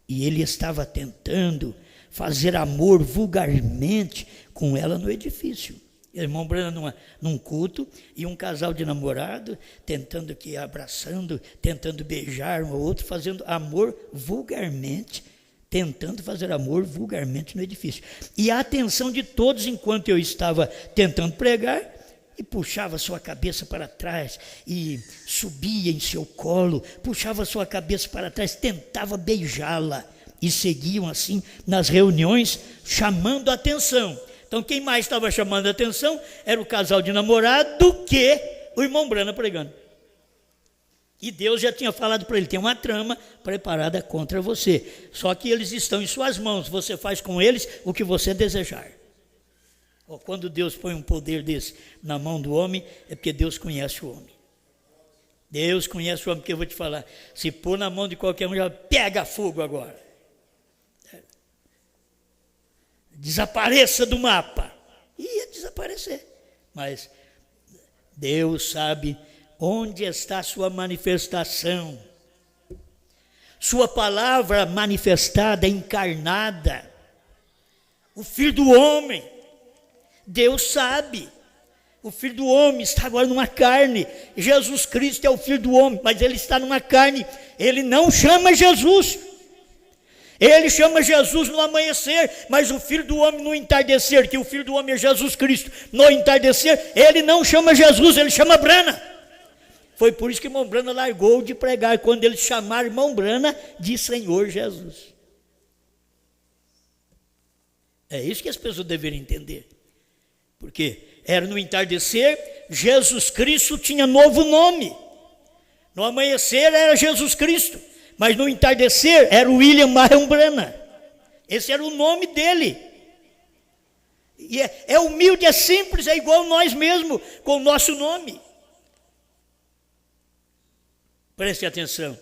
E ele estava tentando fazer amor vulgarmente com ela no edifício. Irmão Branham num culto, e um casal de namorado tentando aqui, abraçando, tentando beijar um ao outro, fazendo amor vulgarmente, tentando fazer amor vulgarmente no edifício. E a atenção de todos, enquanto eu estava tentando pregar, e puxava sua cabeça para trás, e subia em seu colo, puxava sua cabeça para trás, tentava beijá-la, e seguiam assim nas reuniões, chamando a atenção. Então, quem mais estava chamando a atenção era o casal de namorado do que o irmão Branham pregando. E Deus já tinha falado para ele, tem uma trama preparada contra você. Só que eles estão em suas mãos, você faz com eles o que você desejar. Quando Deus põe um poder desse na mão do homem, é porque Deus conhece o homem. Deus conhece o homem, porque eu vou te falar, se pôr na mão de qualquer um, já pega fogo agora. Desapareça do mapa. Ia desaparecer. Mas Deus sabe onde está a sua manifestação. Sua palavra manifestada, encarnada. O Filho do Homem. Deus sabe. O Filho do Homem está agora numa carne. Jesus Cristo é o Filho do Homem, mas ele está numa carne. Ele não chama Jesus. Ele chama Jesus no amanhecer, mas o Filho do Homem no entardecer, que o Filho do Homem é Jesus Cristo, no entardecer, ele não chama Jesus, ele chama Brana. Foi por isso que irmão Brana largou de pregar, quando ele chamar irmão Brana de Senhor Jesus. É isso que as pessoas deveriam entender. Porque era no entardecer, Jesus Cristo tinha novo nome. No amanhecer era Jesus Cristo, mas no entardecer era William Marion Brana. Esse era o nome dele. E é humilde, é simples, é igual nós mesmos, com o nosso nome. Preste atenção.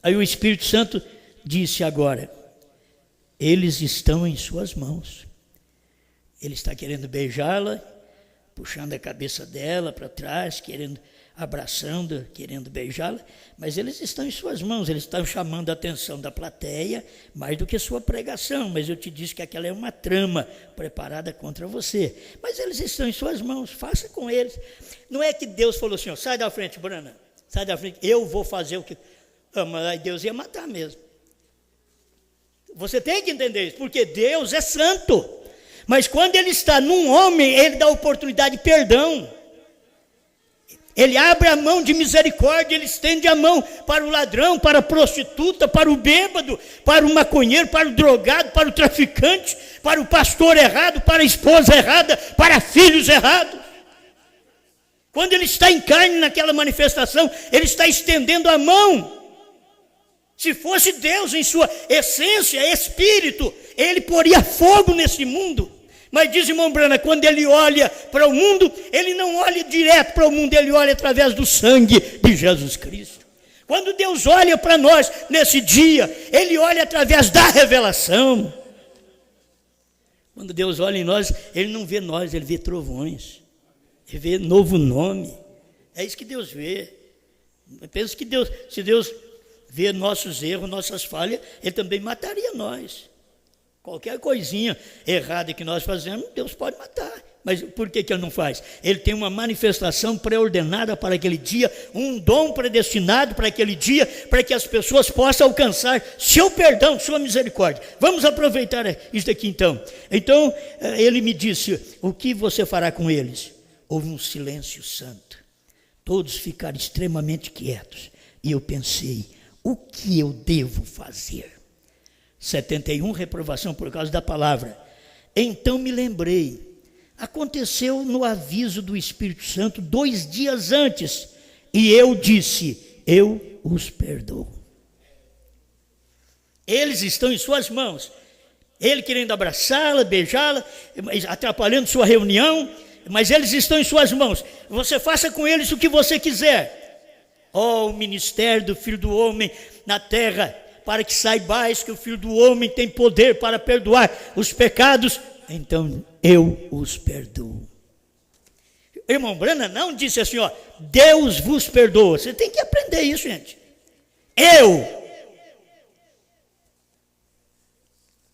Aí o Espírito Santo disse agora: eles estão em suas mãos. Ele está querendo beijá-la, puxando a cabeça dela para trás, abraçando, querendo beijá-la, mas eles estão em suas mãos, eles estão chamando a atenção da plateia, mais do que sua pregação, mas eu te disse que aquela é uma trama preparada contra você, mas eles estão em suas mãos, faça com eles. Não é que Deus falou assim, ó, sai da frente, Brana, sai da frente, eu vou fazer o que... mas aí Deus ia matar mesmo. Você tem que entender isso, porque Deus é santo, mas quando ele está num homem, ele dá oportunidade de perdão. Ele abre a mão de misericórdia, ele estende a mão para o ladrão, para a prostituta, para o bêbado, para o maconheiro, para o drogado, para o traficante, para o pastor errado, para a esposa errada, para filhos errados. Quando ele está em carne naquela manifestação, ele está estendendo a mão. Se fosse Deus em sua essência, espírito, ele poria fogo nesse mundo. Mas diz irmão Brana, quando ele olha para o mundo, ele não olha direto para o mundo, ele olha através do sangue de Jesus Cristo. Quando Deus olha para nós nesse dia, ele olha através da revelação. Quando Deus olha em nós, ele não vê nós, ele vê trovões, ele vê novo nome. É isso que Deus vê. Eu penso que Deus, se Deus vê nossos erros, nossas falhas, ele também mataria nós. Qualquer coisinha errada que nós fazemos, Deus pode matar. Mas por que ele não faz? Ele tem uma manifestação pré-ordenada para aquele dia, um dom predestinado para aquele dia, para que as pessoas possam alcançar seu perdão, sua misericórdia. Vamos aproveitar isso daqui então. Então, ele me disse, o que você fará com eles? Houve um silêncio santo. Todos ficaram extremamente quietos. E eu pensei, o que eu devo fazer? 71, reprovação por causa da palavra. Então me lembrei, aconteceu no aviso do Espírito Santo 2 dias antes, e eu disse, eu os perdoo. Eles estão em suas mãos, ele querendo abraçá-la, beijá-la, atrapalhando sua reunião, mas eles estão em suas mãos, você faça com eles o que você quiser. O ministério do Filho do Homem na terra, para que saibais que o Filho do Homem tem poder para perdoar os pecados, então eu os perdoo. Irmão Brana não disse assim, ó, Deus vos perdoa. Você tem que aprender isso, gente.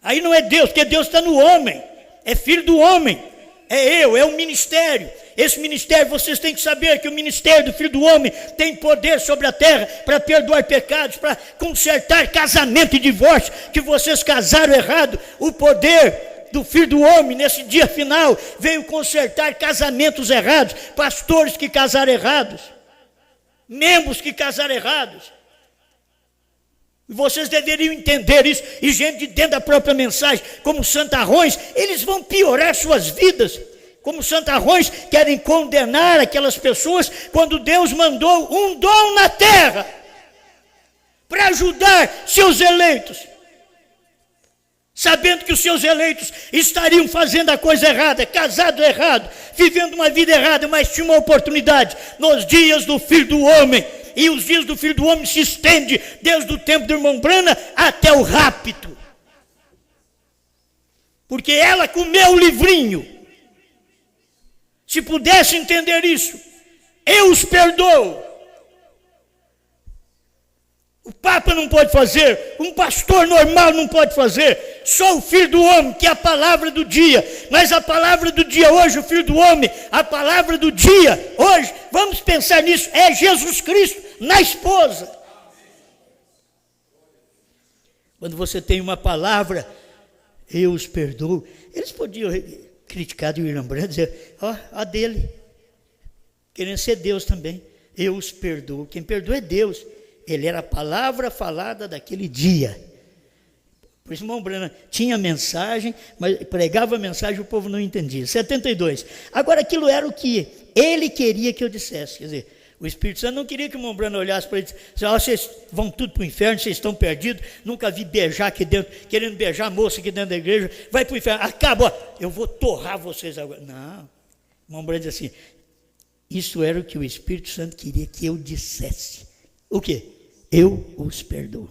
Aí não é Deus, porque Deus está no homem, é Filho do Homem, é eu, é o ministério. Esse ministério, vocês têm que saber que o ministério do Filho do Homem tem poder sobre a terra para perdoar pecados, para consertar casamento e divórcio, que vocês casaram errado. O poder do Filho do Homem nesse dia final veio consertar casamentos errados, pastores que casaram errados, membros que casaram errados. Vocês deveriam entender isso, e gente de dentro da própria mensagem, como santarrões, eles vão piorar suas vidas. Como santarrões querem condenar aquelas pessoas, quando Deus mandou um dom na terra, para ajudar seus eleitos, sabendo que os seus eleitos estariam fazendo a coisa errada, casado errado, vivendo uma vida errada, mas tinha uma oportunidade, nos dias do Filho do Homem, e os dias do Filho do Homem se estende desde o tempo do irmão Brana até o rapto, porque ela comeu o livrinho. Se pudesse entender isso, eu os perdoo. O Papa não pode fazer, um pastor normal não pode fazer, só o Filho do Homem, que é a palavra do dia. Mas a palavra do dia hoje, o Filho do Homem, a palavra do dia hoje, vamos pensar nisso, é Jesus Cristo na esposa. Quando você tem uma palavra, eu os perdoo. Eles podiam criticar de William Branham, dizer, a dele, querendo ser Deus também. Eu os perdoo. Quem perdoa é Deus. Ele era a palavra falada daquele dia. Por isso, irmão Branham tinha mensagem, mas pregava a mensagem e o povo não entendia. 72. Agora, aquilo era o que ele queria que eu dissesse. Quer dizer, o Espírito Santo não queria que o irmão Branham olhasse para ele e dissesse, vocês vão tudo para o inferno, vocês estão perdidos, nunca vi beijar aqui dentro, querendo beijar a moça aqui dentro da igreja, vai para o inferno, acaba, eu vou torrar vocês agora. Não, o irmão Branham diz assim, isso era o que o Espírito Santo queria que eu dissesse. O quê? Eu os perdoo.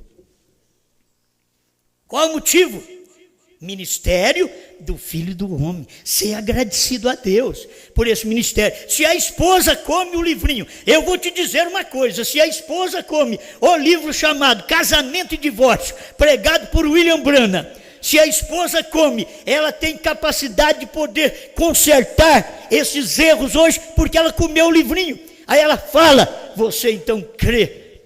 Qual o motivo? Ministério do Filho do Homem. Ser agradecido a Deus por esse ministério. Se a esposa come o livrinho, eu vou te dizer uma coisa, se a esposa come o livro chamado Casamento e Divórcio, pregado por William Branham, se a esposa come, ela tem capacidade de poder consertar esses erros hoje, porque ela comeu o livrinho. Aí ela fala, você então crê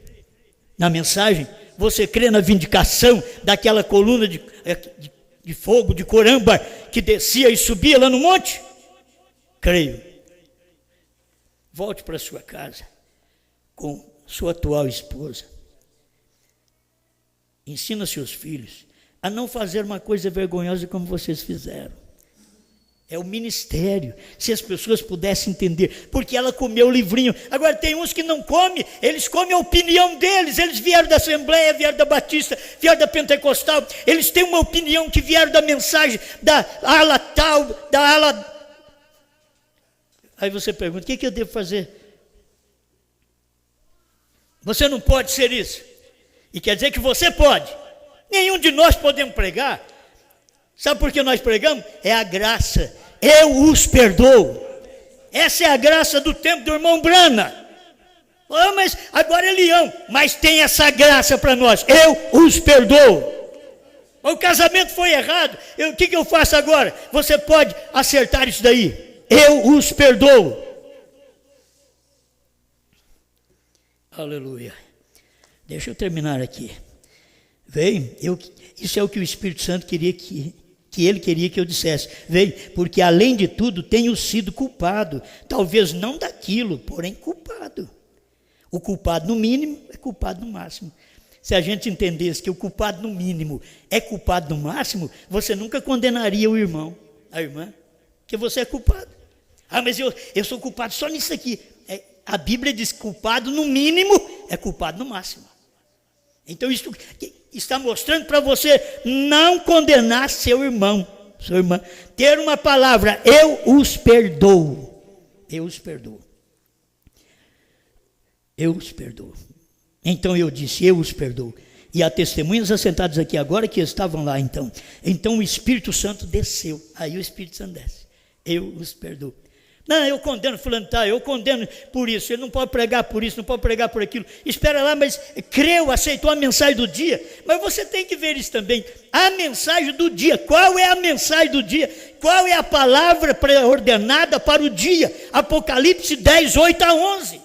na mensagem? Você crê na vindicação daquela coluna de fogo, de coramba, que descia e subia lá no monte? Creio. Volte para sua casa com sua atual esposa. Ensina seus filhos a não fazer uma coisa vergonhosa como vocês fizeram. É o ministério. Se as pessoas pudessem entender, porque ela comeu o livrinho. Agora tem uns que não comem, eles comem a opinião deles. Eles vieram da Assembleia, vieram da Batista, vieram da Pentecostal. Eles têm uma opinião que vieram da mensagem, da ala tal, da ala. Aí você pergunta, o que eu devo fazer? Você não pode ser isso. E quer dizer que você pode. Nenhum de nós podemos pregar. Sabe por que nós pregamos? É a graça. Eu os perdoo. Essa é a graça do tempo do irmão Branham. Mas agora é leão. Mas tem essa graça para nós. Eu os perdoo. O casamento foi errado. O que eu faço agora? Você pode acertar isso daí. Eu os perdoo. Aleluia. Deixa eu terminar aqui. Isso é o que o Espírito Santo queria que ele queria que eu dissesse. Porque além de tudo tenho sido culpado, talvez não daquilo, porém culpado. O culpado no mínimo é culpado no máximo. Se a gente entendesse que o culpado no mínimo é culpado no máximo, você nunca condenaria o irmão, a irmã, porque você é culpado. Mas eu sou culpado só nisso aqui. A Bíblia diz que culpado no mínimo é culpado no máximo. Então isso está mostrando para você não condenar seu irmão, sua irmã. Ter uma palavra, eu os perdoo. Eu os perdoo. Eu os perdoo. Então eu disse, eu os perdoo. E há testemunhas assentadas aqui agora que estavam lá então. Então o Espírito Santo desceu. Aí o Espírito Santo desce. Eu os perdoo. Não, eu condeno fulano, eu condeno por isso, ele não pode pregar por isso, não pode pregar por aquilo. Espera lá, mas creu, aceitou a mensagem do dia. Mas você tem que ver isso também. A mensagem do dia, qual é a mensagem do dia? Qual é a palavra pré-ordenada para o dia? Apocalipse 10, 8 a 11.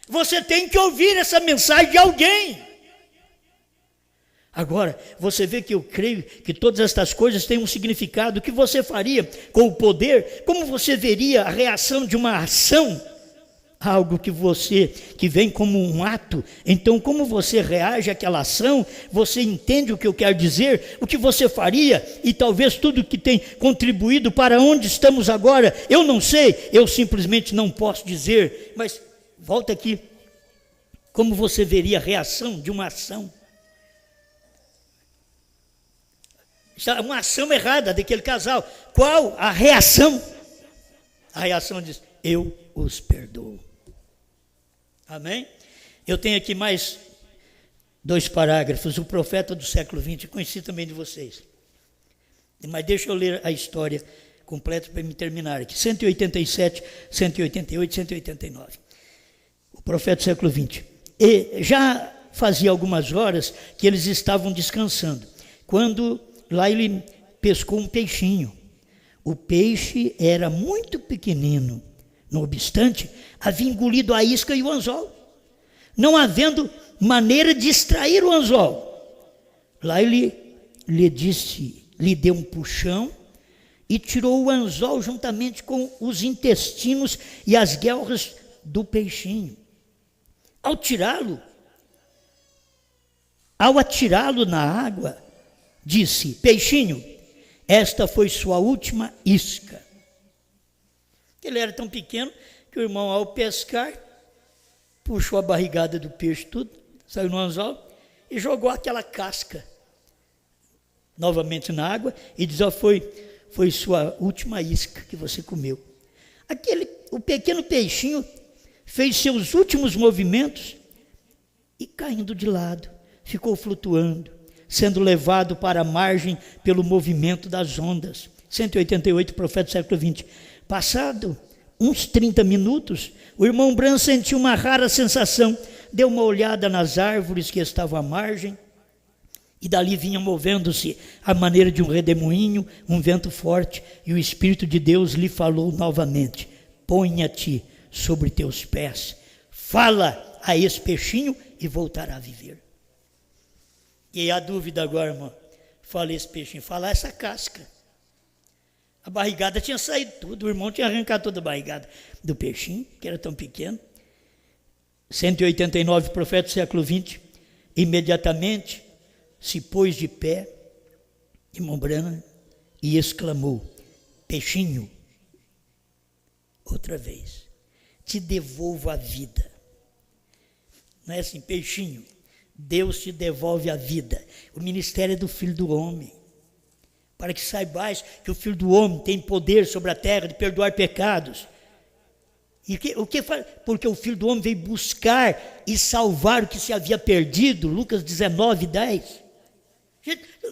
Você tem que ouvir essa mensagem de alguém. Agora, você vê que eu creio que todas estas coisas têm um significado. O que você faria com o poder? Como você veria a reação de uma ação? Algo que vem como um ato. Então, como você reage àquela ação? Você entende o que eu quero dizer? O que você faria? E talvez tudo que tem contribuído para onde estamos agora, eu não sei, eu simplesmente não posso dizer. Mas, volta aqui. Como você veria a reação de uma ação? Uma ação errada daquele casal. Qual a reação? A reação diz, eu os perdoo. Amém? Eu tenho aqui mais 2 parágrafos. O profeta do século XX, conheci também de vocês. Mas deixa eu ler a história completa para me terminar aqui. 187, 188, 189. O profeta do século XX. E já fazia algumas horas que eles estavam descansando. Quando lá ele pescou um peixinho. O peixe era muito pequenino. Não obstante, havia engolido a isca e o anzol. Não havendo maneira de extrair o anzol. Lá ele lhe deu um puxão e tirou o anzol juntamente com os intestinos e as guelras do peixinho. Ao atirá-lo na água, disse: peixinho, esta foi sua última isca. Ele era tão pequeno que o irmão, ao pescar, puxou a barrigada do peixe, tudo, saiu no anzol e jogou aquela casca novamente na água e diz: foi sua última isca que você comeu. O pequeno peixinho fez seus últimos movimentos e, caindo de lado, ficou flutuando, sendo levado para a margem pelo movimento das ondas. 188, profeta do século XX. Passado uns 30 minutos, o irmão Branham sentiu uma rara sensação, deu uma olhada nas árvores que estavam à margem, e dali vinha movendo-se à maneira de um redemoinho, um vento forte, e o Espírito de Deus lhe falou novamente: ponha-te sobre teus pés, fala a esse peixinho e voltará a viver. E a dúvida agora, irmão, fala esse peixinho, fala essa casca. A barrigada tinha saído tudo, o irmão tinha arrancado toda a barrigada do peixinho, que era tão pequeno. 189, profeta do século XX, imediatamente se pôs de pé, irmão Branham, e exclamou: peixinho, outra vez, te devolvo a vida. Não é assim, peixinho, Deus te devolve a vida. O ministério é do Filho do Homem, para que saibais que o Filho do Homem tem poder sobre a terra de perdoar pecados. Porque o Filho do Homem veio buscar e salvar o que se havia perdido. Lucas 19, 10.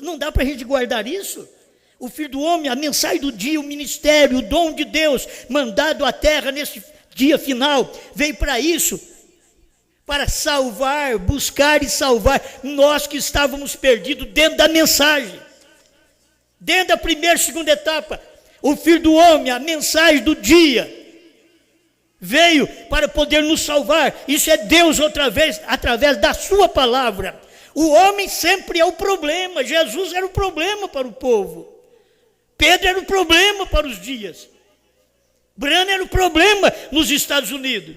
Não dá para a gente guardar isso. O Filho do Homem, a mensagem do dia, o ministério, o dom de Deus mandado à terra nesse dia final, veio para isso, para salvar, buscar e salvar nós que estávamos perdidos dentro da mensagem, dentro da primeira e segunda etapa. O Filho do Homem, a mensagem do dia, veio para poder nos salvar. Isso é Deus outra vez, através da sua palavra. O homem sempre é o problema. Jesus era o problema para o povo. Pedro era o problema para os dias. Branham era o problema nos Estados Unidos.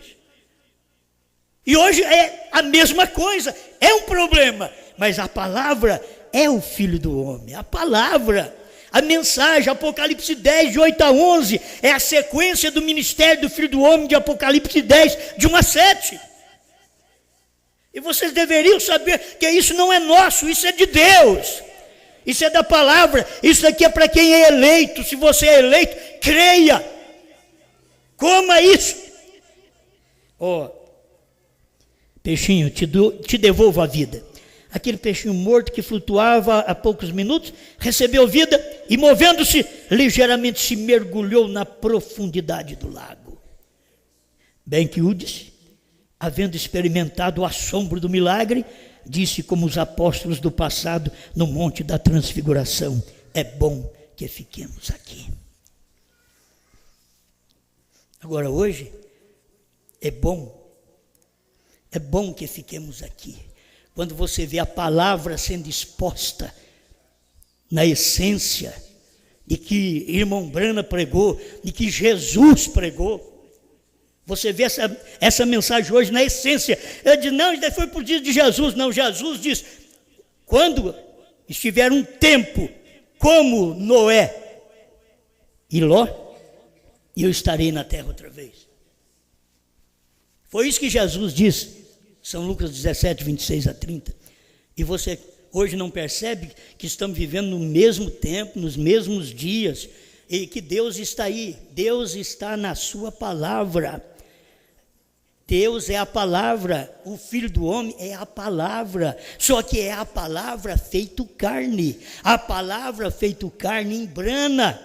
E hoje é a mesma coisa. É um problema. Mas a palavra é o Filho do Homem. A palavra, a mensagem, Apocalipse 10, de 8 a 11, é a sequência do ministério do Filho do Homem de Apocalipse 10, de 1 a 7. E vocês deveriam saber que isso não é nosso, isso é de Deus. Isso é da palavra, isso aqui é para quem é eleito. Se você é eleito, creia. Coma isso. Peixinho, te devolvo a vida. Aquele peixinho morto que flutuava há poucos minutos, recebeu vida e, movendo-se ligeiramente, se mergulhou na profundidade do lago. Bem que o disse, havendo experimentado o assombro do milagre, disse como os apóstolos do passado no Monte da Transfiguração: é bom que fiquemos aqui. Agora hoje, é bom que fiquemos aqui. Quando você vê a palavra sendo exposta na essência de que irmão Branham pregou, de que Jesus pregou, você vê essa mensagem hoje na essência. Eu digo: não, isso foi por dia de Jesus. Não, Jesus diz: quando estiver um tempo como Noé e Ló, eu estarei na terra outra vez. Foi isso que Jesus disse, São Lucas 17, 26 a 30. E você hoje não percebe que estamos vivendo no mesmo tempo, nos mesmos dias, e que Deus está aí, Deus está na sua palavra. Deus é a palavra, o Filho do Homem é a palavra, só que é a palavra feito carne, a palavra feito carne em Branham,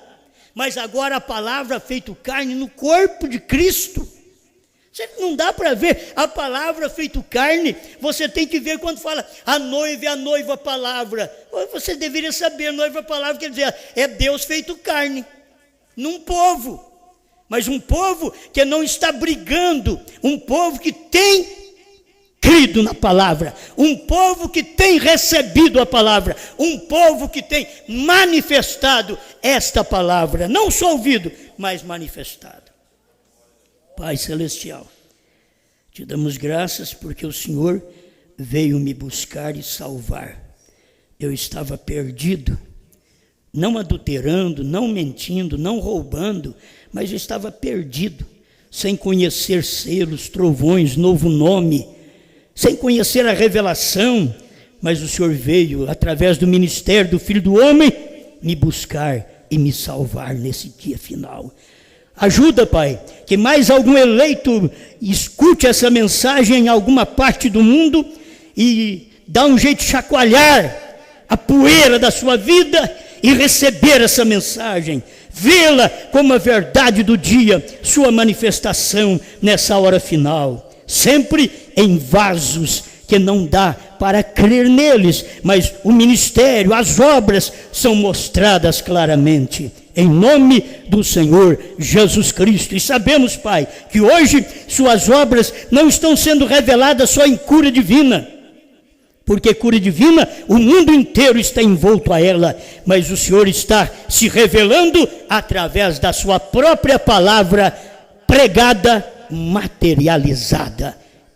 mas agora a palavra feito carne no corpo de Cristo. Não dá para ver a palavra feito carne, você tem que ver quando fala a noiva palavra. Você deveria saber, noiva palavra quer dizer, é Deus feito carne, num povo. Mas um povo que não está brigando, um povo que tem crido na palavra, um povo que tem recebido a palavra, um povo que tem manifestado esta palavra, não só ouvido, mas manifestado. Pai Celestial, te damos graças porque o Senhor veio me buscar e salvar. Eu estava perdido, não adulterando, não mentindo, não roubando, mas eu estava perdido, sem conhecer selos, trovões, novo nome, sem conhecer a revelação, mas o Senhor veio, através do ministério do Filho do Homem, me buscar e me salvar nesse dia final. Ajuda, Pai, que mais algum eleito escute essa mensagem em alguma parte do mundo e dá um jeito de chacoalhar a poeira da sua vida e receber essa mensagem, vê-la como a verdade do dia, sua manifestação nessa hora final, sempre em vasos que não dá para crer neles, mas o ministério, as obras são mostradas claramente, em nome do Senhor Jesus Cristo. E sabemos, Pai, que hoje suas obras não estão sendo reveladas só em cura divina, porque cura divina, o mundo inteiro está envolto a ela, mas o Senhor está se revelando através da sua própria palavra pregada, materializada.